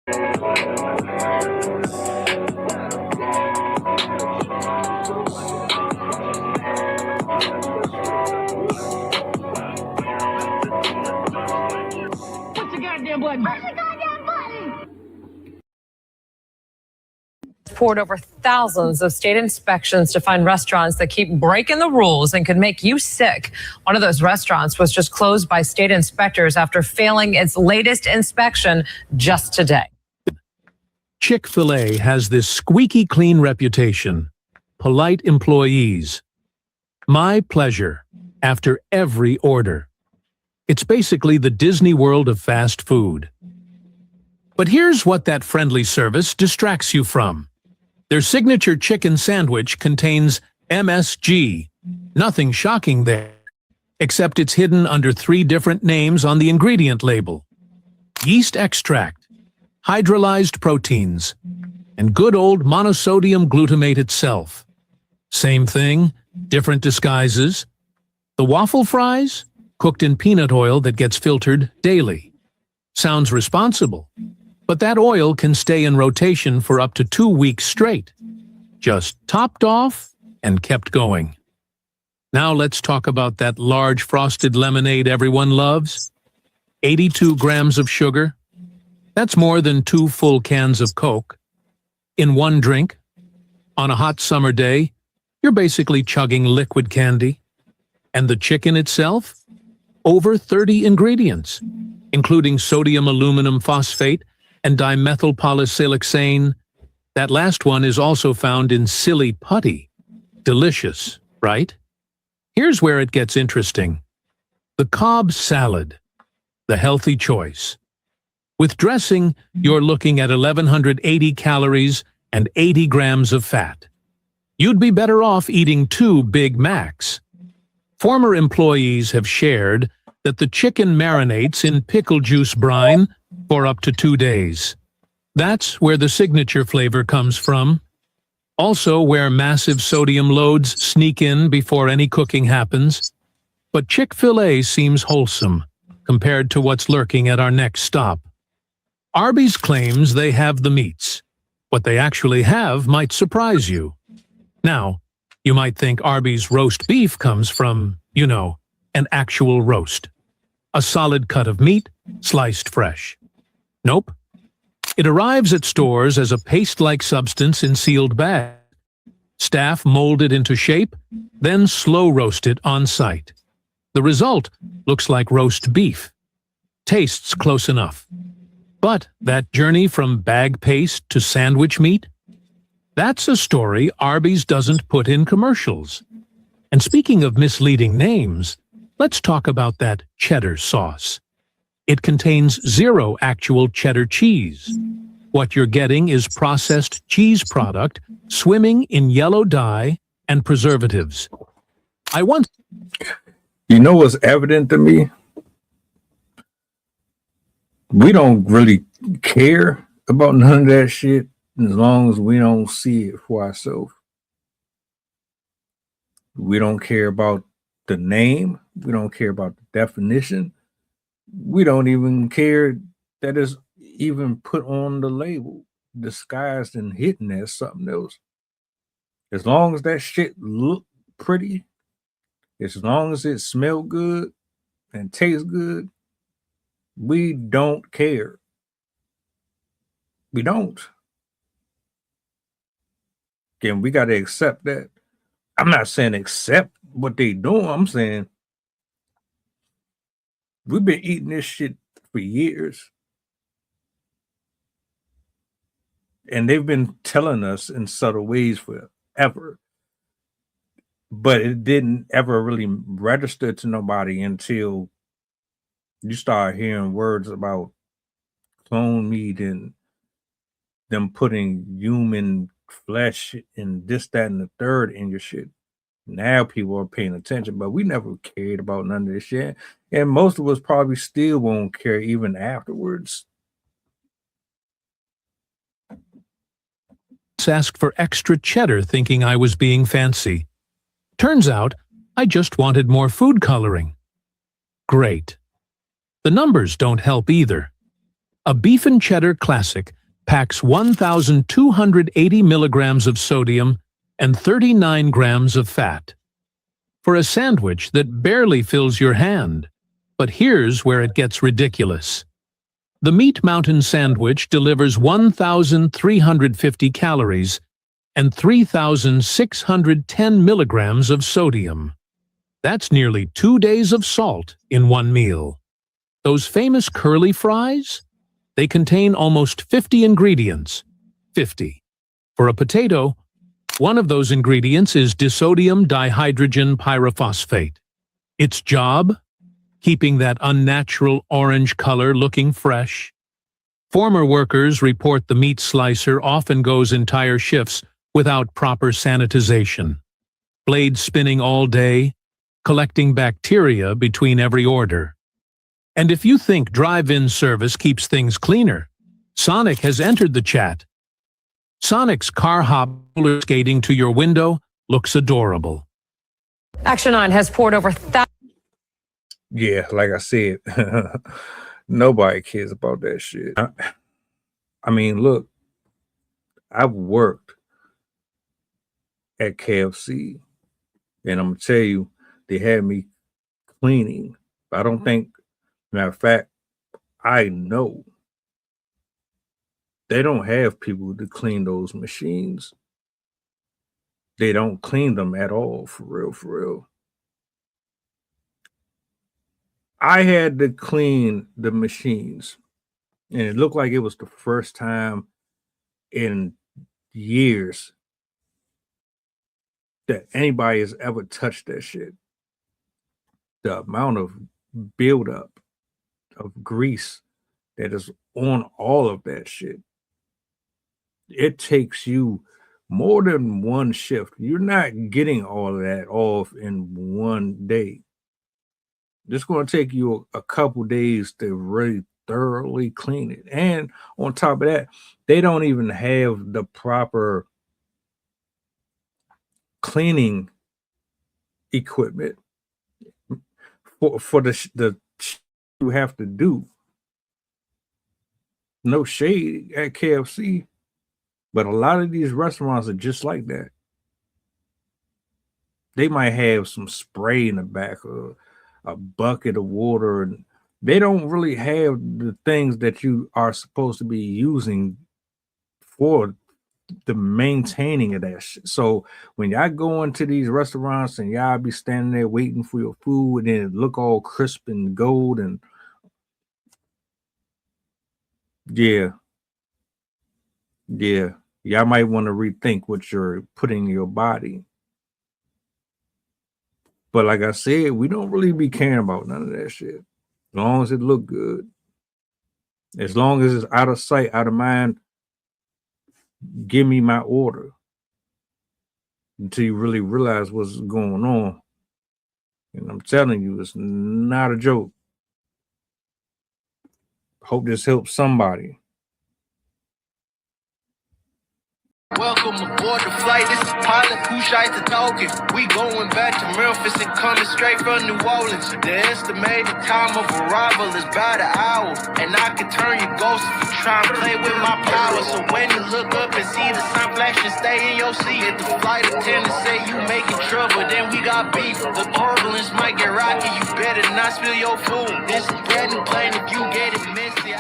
Push the goddamn button. Push the goddamn button. Poured over thousands of state inspections to find restaurants that keep breaking the rules and could make you sick. One of those restaurants was just closed by state inspectors after failing its latest inspection just today. Chick-fil-A has this squeaky clean reputation. Polite employees. My pleasure after every order. It's basically the Disney World of fast food. But here's what that friendly service distracts you from. Their signature chicken sandwich contains MSG. Nothing shocking there, except it's hidden under 3 different names on the ingredient label. Yeast extract, hydrolyzed proteins, and good old monosodium glutamate itself. Same thing, different disguises. The waffle fries, cooked in peanut oil that gets filtered daily. Sounds responsible. But that oil can stay in rotation for up to 2 weeks straight. Just topped off and kept going. Now let's talk about that large frosted lemonade everyone loves. 82 grams of sugar. That's more than 2 full cans of Coke. In one drink. On a hot summer day, you're basically chugging liquid candy. And the chicken itself? Over 30 ingredients, including sodium aluminum phosphate, and dimethylpolysiloxane. That last one is also found in silly putty. Delicious, right? Here's where it gets interesting. The Cobb salad, the healthy choice. With dressing, you're looking at 1,180 calories and 80 grams of fat. You'd be better off eating 2 Big Macs. Former employees have shared that the chicken marinates in pickle juice brine for up to 2 days. That's where the signature flavor comes from. Also where massive sodium loads sneak in before any cooking happens. But Chick-fil-A seems wholesome compared to what's lurking at our next stop. Arby's claims they have the meats. What they actually have might surprise you. Now, you might think Arby's roast beef comes from, you know, an actual roast. A solid cut of meat, sliced fresh. Nope. It arrives at stores as a paste-like substance in sealed bags. Staff mold it into shape, then slow roast it on site. The result looks like roast beef. Tastes close enough. But that journey from bag paste to sandwich meat? That's a story Arby's doesn't put in commercials. And speaking of misleading names, let's talk about that cheddar sauce. It contains 0 actual cheddar cheese. What you're getting is processed cheese product swimming in yellow dye and preservatives. You know what's evident to me? We don't really care about none of that shit as long as we don't see it for ourselves. We don't care about the name. We don't care about the definition. We don't even care that it's even put on the label, disguised and hidden as something else. As long as that shit look pretty, as long as it smell good and tastes good, we don't care. We don't. Again, we got to accept that. I'm not saying accept what they doing. I'm saying we've been eating this shit for years. And they've been telling us in subtle ways forever. But it didn't ever really register to nobody until you start hearing words about clone meat and them putting human flesh and this, that, and the third in your shit. Now people are paying attention, but we never cared about none of this shit. And most of us probably still won't care even afterwards. Asked for extra cheddar thinking I was being fancy. Turns out, I just wanted more food coloring. Great. The numbers don't help either. A beef and cheddar classic packs 1,280 milligrams of sodium and 39 grams of fat. For a sandwich that barely fills your hand. But here's where it gets ridiculous. The Meat Mountain sandwich delivers 1,350 calories and 3,610 milligrams of sodium. That's nearly 2 days of salt in one meal. Those famous curly fries? They contain almost 50 ingredients. 50. For a potato, one of those ingredients is disodium dihydrogen pyrophosphate. Its job? Keeping that unnatural orange color looking fresh. Former workers report the meat slicer often goes entire shifts without proper sanitization. Blades spinning all day, collecting bacteria between every order. And if you think drive-in service keeps things cleaner, Sonic has entered the chat. Sonic's car hop roller skating to your window looks adorable. Action 9 has poured over Yeah, like I said, nobody cares about that shit. I mean, look, I've worked at KFC, and I'm gonna tell you, they had me cleaning. I don't think, matter of fact, I know they don't have people to clean those machines. They don't clean them at all, for real, for real. I had to clean the machines, and it looked like it was the first time in years that anybody has ever touched that shit. The amount of buildup of grease that is on all of that shit. It takes you more than one shift. You're not getting all of that off in one day. It's going to take you a couple days to really thoroughly clean it. And on top of that, they don't even have the proper cleaning equipment for the you have to do. No shade at KFC, but a lot of these restaurants are just like that. They might have some spray in the back or a bucket of water, and they don't really have the things that you are supposed to be using for the maintaining of that shit. So when y'all go into these restaurants and y'all be standing there waiting for your food and then it look all crisp and gold, and yeah, y'all might want to rethink what you're putting in your body. But like I said, we don't really be caring about none of that shit. As long as it look good. As long as it's out of sight, out of mind, give me my order. Until you really realize what's going on. And I'm telling you, it's not a joke. Hope this helps somebody. Welcome aboard the flight. This is pilot Kushite talking. We going back to Memphis and coming straight from New Orleans. The estimated time of arrival is about an hour, and I can turn your ghost if you try and play with my power. So when you look up and see the sun flashing, stay in your seat. If the flight attendant say you making trouble, then we got beef. The turbulence might get rocky. You better not spill your food. This is bread and plain if you get it messy.